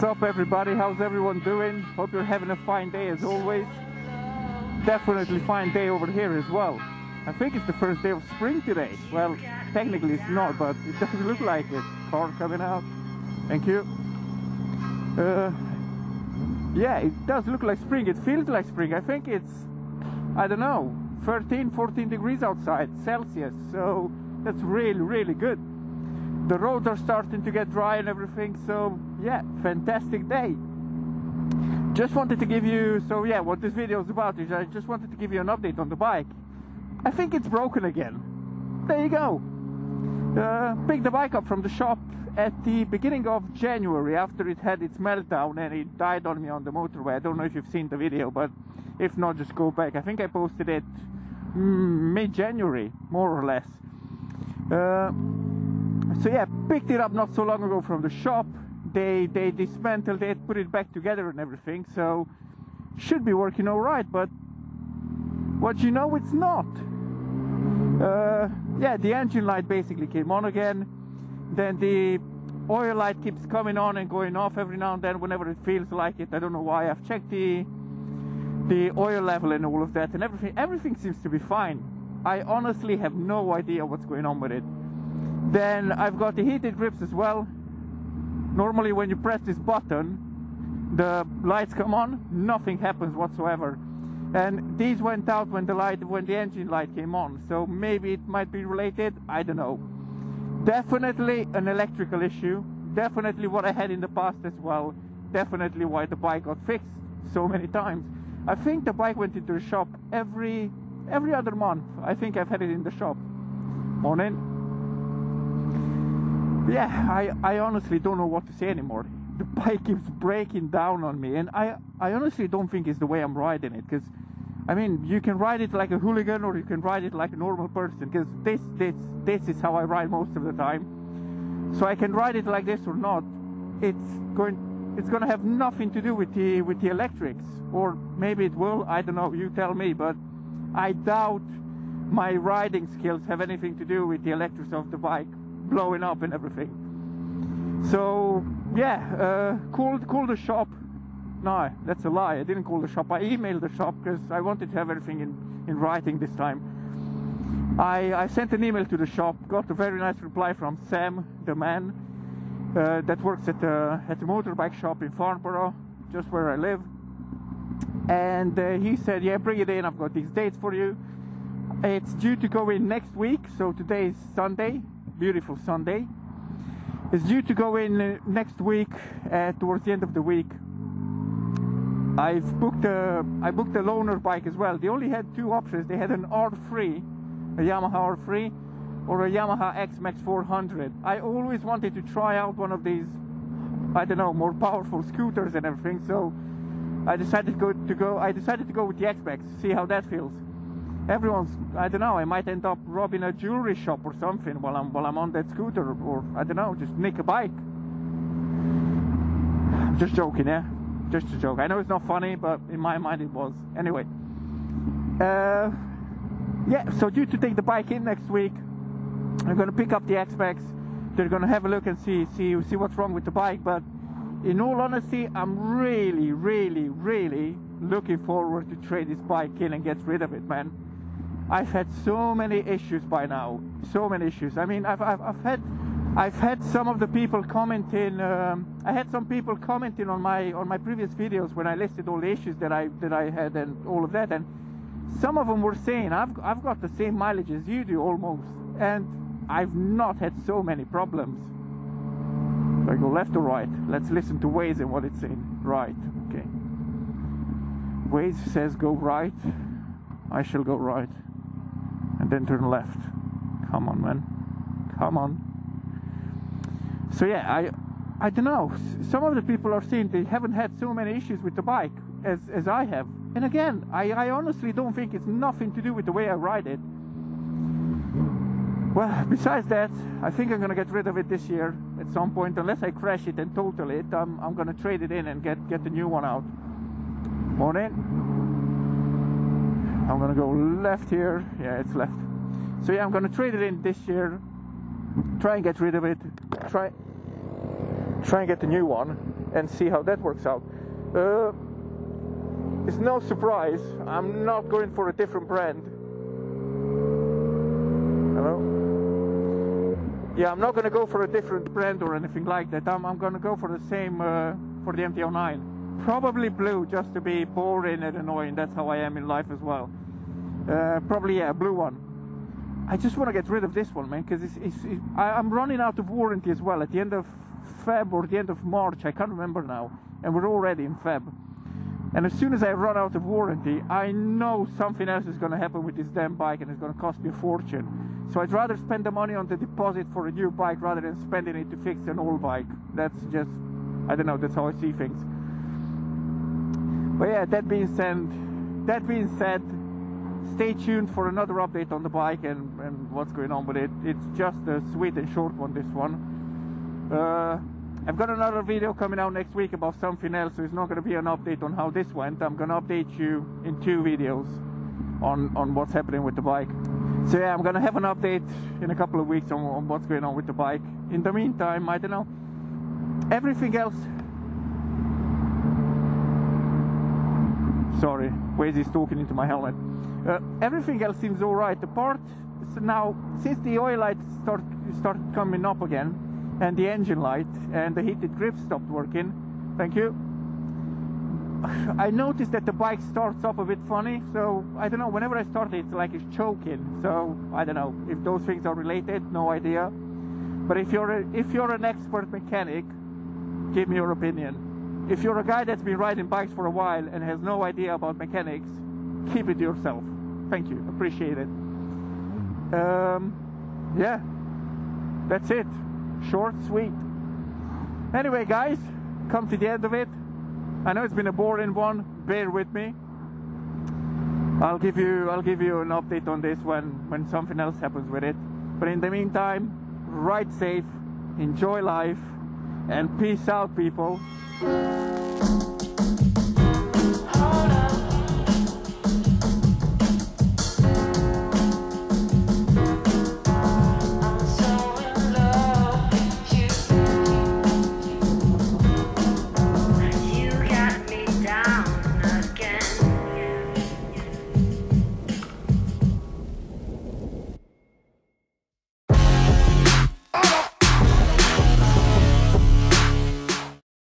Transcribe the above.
up everybody, how's everyone doing? Hope you're having a fine day as always. Definitely fine day over here as well. I think it's the first day of spring today. Well, technically it's not, but it doesn't look like it. Car coming out. Thank you. Yeah, it does look like spring. It feels like spring. I think it's, I don't know, 13, 14 degrees outside Celsius. So that's really, really good. The roads are starting to get dry and everything. So yeah, fantastic day. Just wanted to give you, so yeah, what this video is about is I just wanted to give you an update on the bike. I think it's broken again. There you go. Picked the bike up from the shop at the beginning of January after it had its meltdown and it died on me on the motorway. I don't know if you've seen the video, but if not, just go back. I think I posted it mid-January, more or less. So yeah, picked it up not so long ago from the shop. They dismantled it, put it back together and everything, so should be working all right, but what you know, it's not. Yeah, the engine light basically came on again. Then the oil light keeps coming on and going off every now and then whenever it feels like it. I don't know why. I've checked the oil level and all of that, and everything seems to be fine. I honestly have no idea what's going on with it. Then I've got the heated grips as well. Normally when you press this button, the lights come on, nothing happens whatsoever. And these went out when the engine light came on, so maybe it might be related, I don't know. Definitely an electrical issue, definitely what I had in the past as well, definitely why the bike got fixed so many times. I think the bike went into the shop every other month. I think I've had it in the shop. Morning. Yeah, I honestly don't know what to say anymore. The bike keeps breaking down on me, and I honestly don't think it's the way I'm riding it, because I mean, you can ride it like a hooligan or you can ride it like a normal person, because this is how I ride most of the time. So I can ride it like this or not. It's gonna have nothing to do with the electrics, or maybe it will, I don't know, you tell me, but I doubt my riding skills have anything to do with the electrics of the bike blowing up and everything. So yeah, called the shop. No, that's a lie. I didn't call the shop. I emailed the shop because I wanted to have everything in writing this time. I sent an email to the shop, got a very nice reply from Sam, the man that works at the motorbike shop in Farnborough, just where I live. And he said, yeah, bring it in. I've got these dates for you. It's due to go in next week. So today is Sunday, beautiful Sunday. It's due to go in next week, towards the end of the week. I booked a loaner bike as well. They only had two options. They had an R3, a Yamaha R3, or a Yamaha X-Max 400. I always wanted to try out one of these, I don't know, more powerful scooters and everything. So I decided to go with the X-Max, see how that feels. I don't know, I might end up robbing a jewelry shop or something while I'm on that scooter, or I don't know, just nick a bike. I'm just joking, yeah, just a joke. I know it's not funny, but in my mind it was. Anyway, yeah, so due to take the bike in next week, I'm gonna pick up the X-Max. They're gonna have a look and see what's wrong with the bike. But in all honesty, I'm really, really, really looking forward to trade this bike in and get rid of it, man. I've had so many issues by now, so many issues. I mean, I've had some of the people commenting. I had some people commenting on my previous videos when I listed all the issues that I had and all of that, and some of them were saying I've got the same mileage as you do almost, and I've not had so many problems. Do I go left or right? Let's listen to Waze and what it's saying. Right, okay. Waze says go right. I shall go right. And then turn left. Come on, man. Come on. So yeah, I don't know. Some of the people are saying they haven't had so many issues with the bike as I have. And again, I honestly don't think it's nothing to do with the way I ride it. Well, besides that, I think I'm gonna get rid of it this year at some point, unless I crash it and total it. I'm gonna trade it in and get the new one out. Morning. I'm gonna go left here. Yeah, it's left. So yeah, I'm gonna trade it in this year. Try and get rid of it. Try and get the new one. and see how that works out. It's no surprise, I'm not going for a different brand. Hello? Yeah, I'm not going to go for a different brand or anything like that. I'm going to go for the same, for the MT09. Probably blue, just to be boring and annoying. That's how I am in life as well. Probably, yeah, a blue one. I just want to get rid of this one, man, because I'm running out of warranty as well at the end of Feb or the end of March. I can't remember now. And we're already in Feb. And as soon as I run out of warranty, I know something else is going to happen with this damn bike and it's going to cost me a fortune. So I'd rather spend the money on the deposit for a new bike rather than spending it to fix an old bike. That's just, I don't know, that's how I see things. But yeah, that being said, stay tuned for another update on the bike and what's going on with it. It's just a sweet and short one, this one. I've got another video coming out next week about something else, so it's not going to be an update on how this went. I'm going to update you in 2 videos on what's happening with the bike. So yeah, I'm going to have an update in a couple of weeks on what's going on with the bike. In the meantime, I don't know, everything else... Sorry, Wazy's talking into my helmet. Everything else seems alright. The part now, since the oil light started coming up again, and the engine light and the heated grip stopped working, thank you, I noticed that the bike starts up a bit funny. So I don't know, whenever I start it, it's like it's choking. So I don't know if those things are related, no idea. But if you're an expert mechanic, give me your opinion. If you're a guy that's been riding bikes for a while and has no idea about mechanics, keep it to yourself. Thank you, appreciate it. Yeah, that's it. Short, sweet. Anyway, guys, come to the end of it. I know it's been a boring one. Bear with me. I'll give you an update on this when something else happens with it. But in the meantime, ride safe, enjoy life, and peace out, people.